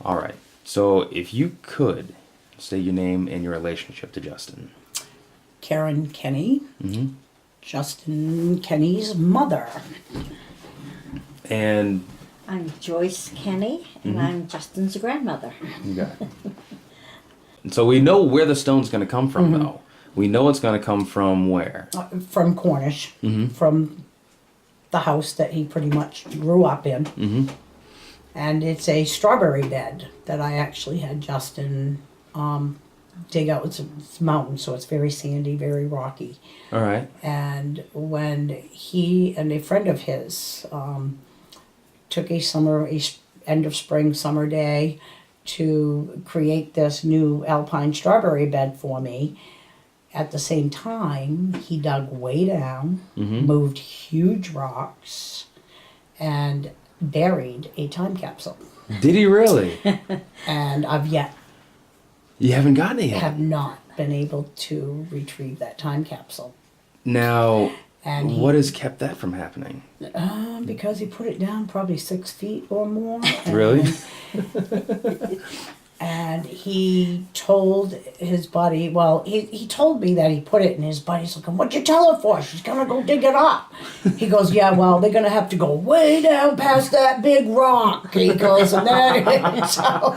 All right. So if you could state your name and your relationship to Justin. Karen Kennie, Mm-hmm. Justin Kennie's mother. And I'm Joyce Kennie, and I'm Justin's grandmother. you got it. And so we know where the stone's going to come from, though. We know it's going to come from where? From Cornish, from the house that he pretty much grew up in. Mm-hmm. And it's a strawberry bed that I actually had Justin dig out. It's a mountain, so it's very sandy, very rocky. All right. And when he and a friend of his took a end of spring summer day to create this new alpine strawberry bed for me, at the same time he dug way down, moved huge rocks, and buried a time capsule. Did he really? And You haven't gotten it yet. have not been able to retrieve that time capsule. Now, And what has kept that from happening? because he put it down probably 6 feet or more. Really? And he told his buddy, well, he told me that he put it, and his buddy's looking, what'd you tell her for? She's gonna go dig it up. He goes, yeah, well, they're gonna have to go way down past that big rock. He goes, and then, so.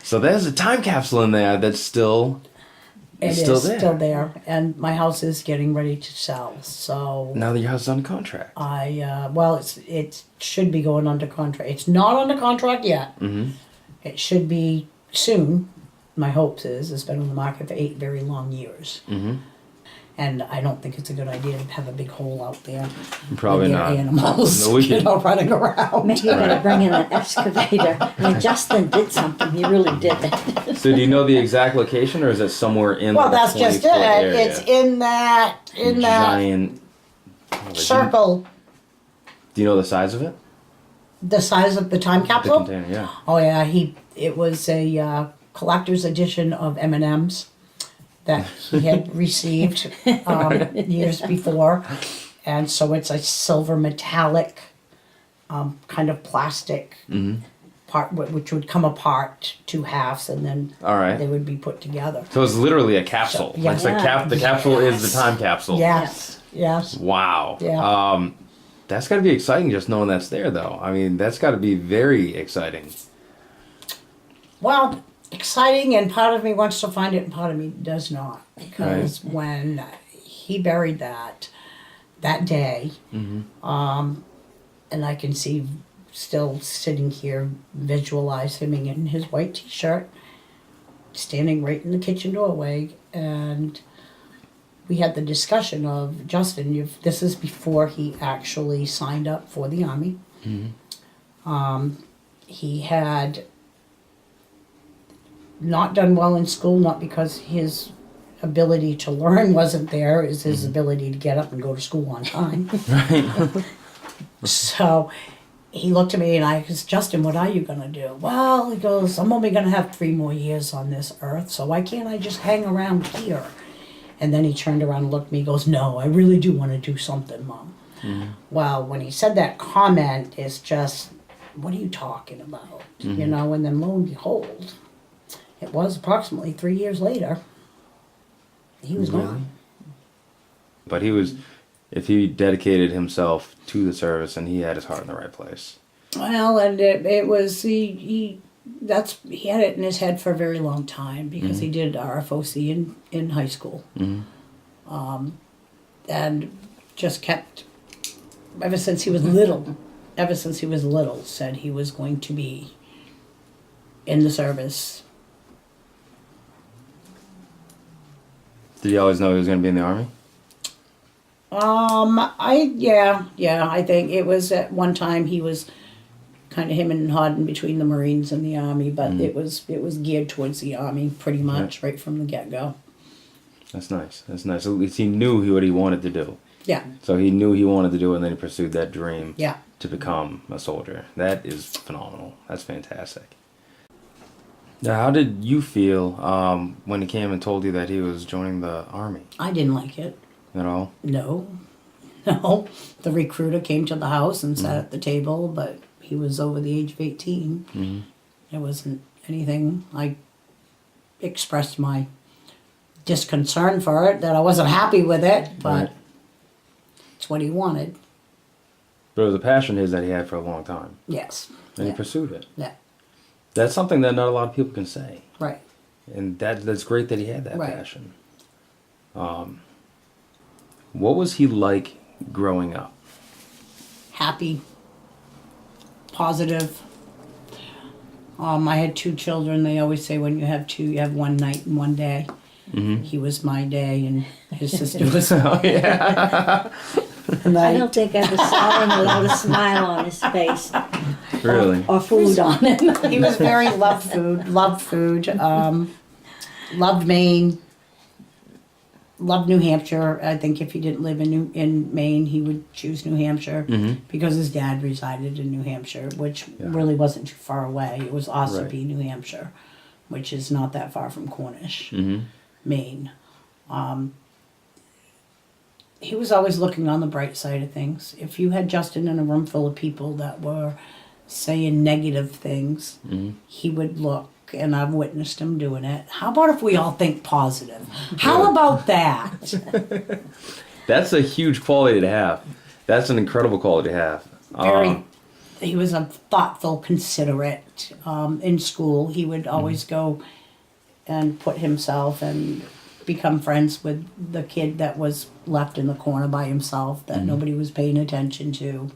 So there's a time capsule in there that's still Still there, and my house is getting ready to sell. So Now that your house is under contract. it should be going under contract. It's not under contract yet. Mm-hmm. It should be soon. My hopes is it's been on the market for 8 very long years, Mm-hmm. and I don't think it's a good idea to have a big hole out there. Probably with their not. Animals, No, we can- running around. Maybe you better bring in an excavator. I mean, Justin did something. He really did it. So do you know the exact location, or is it somewhere in Well, the that's just 20-foot it. area? It's in that giant circle. Do you know the size of it? The size of the time The capsule. container, yeah. Oh yeah, it was a collector's edition of M&Ms that he had received years before, and so it's a silver metallic kind of plastic part, which would come apart 2 halves, and then All right. they would be put together. So it's literally a capsule. So, yeah. It's the capsule is the time capsule. Yes, yes. Wow. Yeah. That's got to be exciting just knowing that's there, though. I mean, that's got to be very exciting. Well, exciting, and part of me wants to find it, and part of me does not, because when he buried that day, and I can see still sitting here, visualize him in his white t-shirt, standing right in the kitchen doorway, and we had the discussion of, Justin, this is before he actually signed up for the Army. He had not done well in school, not because his ability to learn wasn't there, is his ability to get up and go to school on time. Right. So he looked at me and I goes, Justin, what are you going to do? Well, he goes, I'm only going to have 3 more years on this earth, so why can't I just hang around here? And then he turned around and looked at me and goes, no, I really do want to do something, Mom. Well, when he said that comment, it's just, what are you talking about? You know, and then lo and behold, it was approximately 3 years later, he was gone. But if he dedicated himself to the service, and he had his heart in the right place. Well, and it was he had it in his head for a very long time, because he did RFOC in high school, and just kept ever since he was little, said he was going to be in the service. Did you always know he was going to be in the Army? I think it was at one time he was kind of him and Hodden between the Marines and the Army, but it was geared towards the Army pretty much right from the get-go. That's nice. At least he knew what he wanted to do. Yeah. So he knew he wanted to do it, and then he pursued that dream Yeah. to become a soldier. That is phenomenal. That's fantastic. Now, how did you feel when he came and told you that he was joining the Army I didn't like it. at all? No. The recruiter came to the house and sat at the table, but he was over the age of 18. Mm-hmm. It wasn't anything. I expressed my disconcern for it, that I wasn't happy with it, but Right. it's what he wanted. But it was a passion his that he had for a long time, Yes. and Yeah. he pursued it. Yeah. That's something that not a lot of people can say, Right. and that's great that he had that Right. passion. What was he like growing up? Happy. Positive. I had 2 children. They always say when you have 2, you have one night and one day. Mm-hmm. He was my day, and his sister was Oh yeah, the night. I don't think I ever saw him without a smile on his face really. or food on him. He was very loved food, loved Maine, loved New Hampshire. I think if he didn't live in Maine, he would choose New Hampshire Mhm. because his dad resided in New Hampshire, which Yeah. really wasn't too far away. It was Ossipee, Right. New Hampshire, which is not that far from Cornish, Mm-hmm. Maine. He was always looking on the bright side of things. If you had Justin in a room full of people that were saying negative things, Mm-hmm. he would look, and I've witnessed him doing it. How about if we all think positive? How Good. about that? That's a huge quality to have. That's an incredible quality to have. Very. He was a thoughtful, considerate. In school, he would always go and put himself and become friends with the kid that was left in the corner by himself that nobody was paying attention to.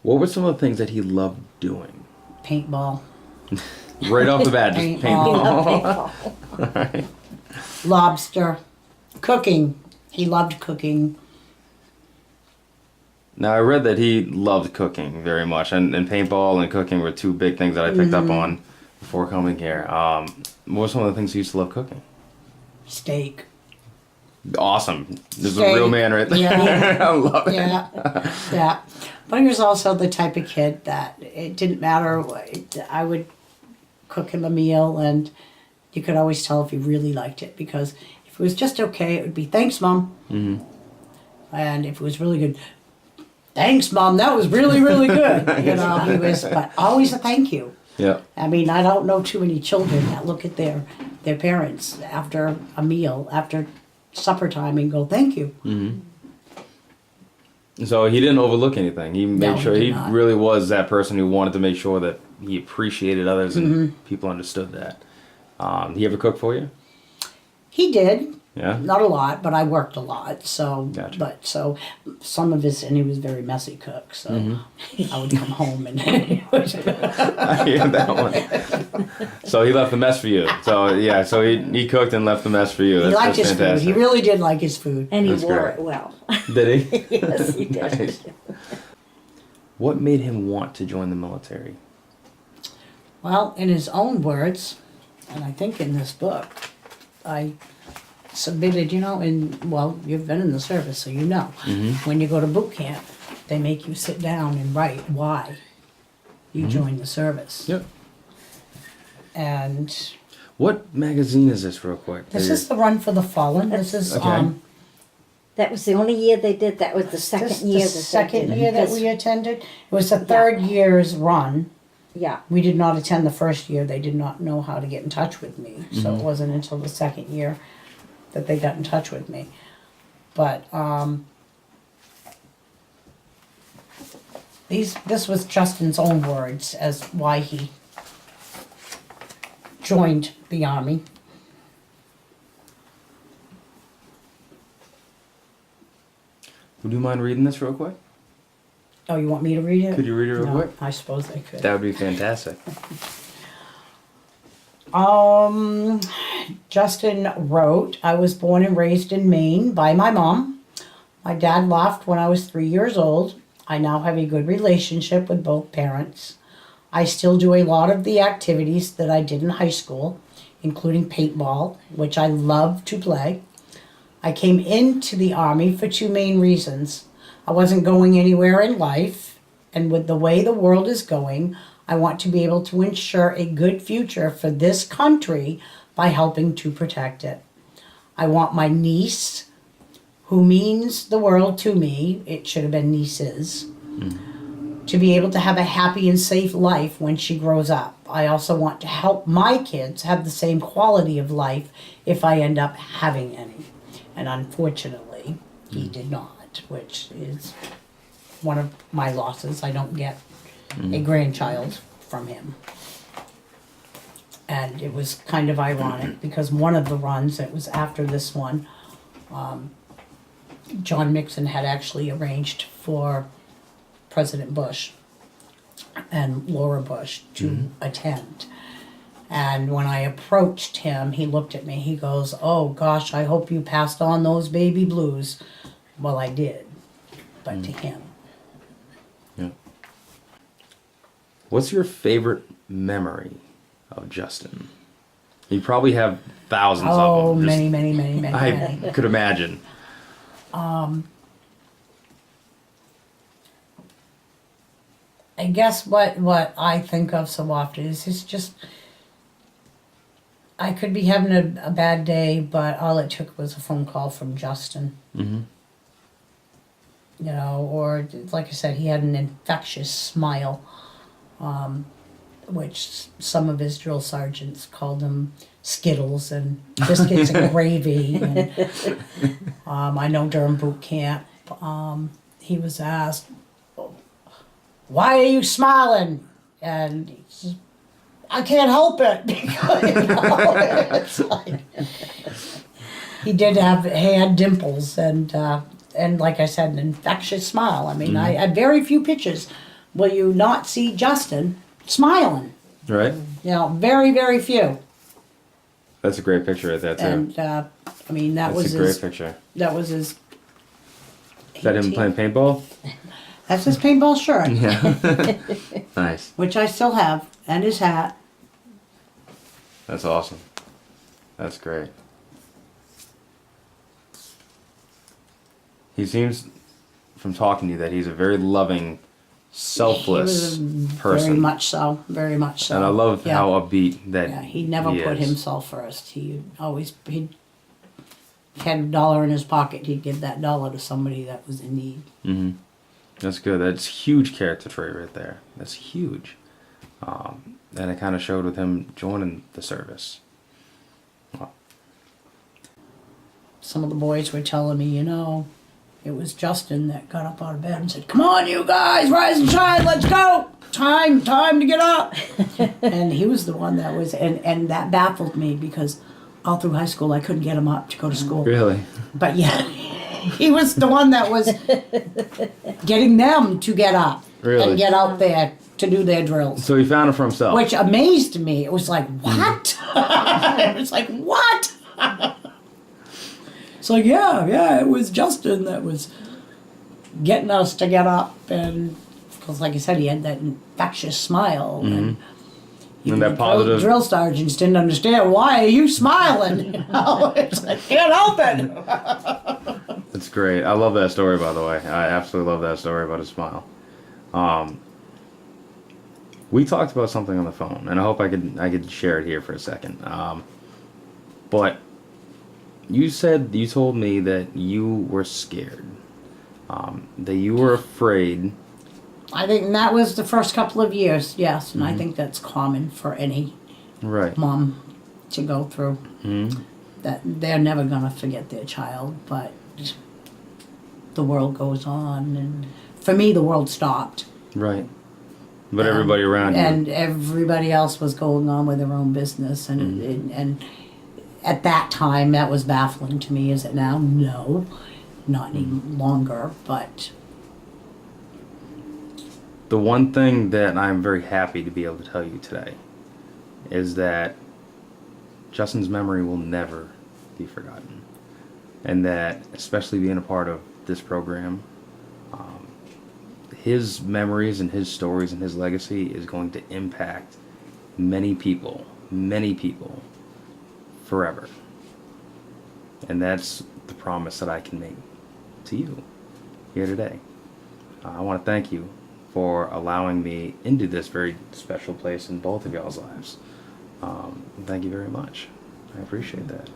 What were some of the things that he loved doing? Paintball, Right off the bat, just Paintball. paintball. lobster, cooking. He loved cooking. Now, I read that he loved cooking very much, and paintball and cooking were 2 big things that I picked up on before coming here. What were some of the things he used to love cooking? Steak. Awesome. This is a Steak. real man right there. Yeah. I love it. Yeah, yeah. But he was also the type of kid that it didn't matter. I would cook him a meal, and you could always tell if he really liked it, because if it was just okay, it would be thanks, Mom. Mm-hmm. And if it was really good, thanks, Mom. That was really, really good. You know, he was, but always a thank you. Yeah. I mean, I don't know too many children that look at their parents after a meal, after supper time, and go, thank you. Mm-hmm. So he didn't overlook anything. He made No, sure he he did not. really was that person who wanted to make sure that he appreciated others and people understood that. Did he ever cook for you? He did. Yeah. Not a lot, but I worked a lot. So, Gotcha. but so some of his, and he was a very messy cook. So I would come home and he would- I hear that one. So he left the mess for you. So yeah, so he cooked and left the mess for you. he liked his fantastic. food. He really did like his food. And he That's wore great. it well. Did he? Yes, he did. Nice. What made him want to join the military? Well, in his own words, and I think in this book, I submitted, well, you've been in the service, so you know. When you go to boot camp, they make you sit down and write why you joined the service. Yep. And What magazine is this, real quick? this is the Run for the Fallen. This is Okay. That was the only year they did. That was the this second is year the that they second did it. year that Because- we attended. It was the third year's run. Yeah. We did not attend the first year. They did not know how to get in touch with me. So it wasn't until the second year that they got in touch with me. But this was Justin's own words as why he joined the Army. Would you mind reading this real quick? Oh, you want me to read it? Could you read it real No, quick? I suppose I could. That would be fantastic. Justin wrote, I was born and raised in Maine by my mom. My dad left when I was 3 years old. I now have a good relationship with both parents. I still do a lot of the activities that I did in high school, including paintball, which I love to play. I came into the Army for 2 main reasons. I wasn't going anywhere in life, and with the way the world is going, I want to be able to ensure a good future for this country by helping to protect it. I want my niece who means the world to me. It should have been nieces. To be able to have a happy and safe life when she grows up. I also want to help my kids have the same quality of life if I end up having any. And unfortunately, he did not, which is one of my losses. I don't get a grandchild from him. And it was kind of ironic because one of the runs that was after this one, John Mixon had actually arranged for President Bush and Laura Bush to attend. And when I approached him, he looked at me, he goes, "Oh gosh, I hope you passed on those baby blues." Well, I did, but to him. Yeah. What's your favorite memory of Justin? You probably have thousands of them. Oh, Just- many, many, many, many, I many. could imagine. I guess what I think of so often is it's just, I could be having a bad day, but all it took was a phone call from Justin. Mm-hmm. You know, or like I said, he had an infectious smile, which some of his drill sergeants called him Skittles and biscuits and gravy. And, I know during boot camp, he was asked, "Why are you smiling?" And he says, "I can't help it." Because, you know, it's like, he had dimples and like I said, an infectious smile. I mean, I had very few pictures will you not see Justin smiling. Right? You know, very, very few. That's a great picture right there, too. And I mean, that That's was a great his. picture. That was his. Is that him 18th. playing paintball? That's his paintball shirt, Yeah. Nice. which I still have, and his hat. That's awesome. That's great. He seems, from talking to you, that he's a very loving, selfless He was person. Very much so. Very much so. And I love Yeah. how upbeat that Yeah, he never put is. himself first. He had $1 in his pocket. He'd give that $1 to somebody that was in need. Mm-hmm. That's good. That's huge character trait right there. That's huge. And it kind of showed with him joining the service. Some of the boys were telling me, you know, it was Justin that got up out of bed and said, "Come on, you guys, rise and shine, let's go! Time to get up!" And he was the one that was, and that baffled me because all through high school I couldn't get him up to go to school. Really? But yeah, he was the one that was getting them to get up Really? and get out there to do their drills. So he found it for himself. Which amazed me. It was like, what? It was like, what? It's like, yeah, it was Justin that was getting us to get up. And, because like I said, he had that infectious smile. And, even that the positive- drill sergeants didn't understand, why are you smiling? You know, it's like, can't help it. That's great. I love that story, by the way. I absolutely love that story about his smile. We talked about something on the phone, and I hope I could share it here for a second. But you told me that you were scared, that you were afraid. I think that was the first couple of years, yes. And I think that's common for any Right. mom to go through. That they're never going to forget their child, but the world goes on. And for me, the world stopped. Right. But everybody around you. And everybody else was going on with their own business. And at that time, that was baffling to me. Is it now? No, not any longer. But The one thing that I'm very happy to be able to tell you today is that Justin's memory will never be forgotten. And that, especially being a part of this program, his memories and his stories and his legacy is going to impact many people forever. And that's the promise that I can make to you here today. I want to thank you for allowing me into this very special place in both of y'all's lives. Thank you very much. I appreciate that.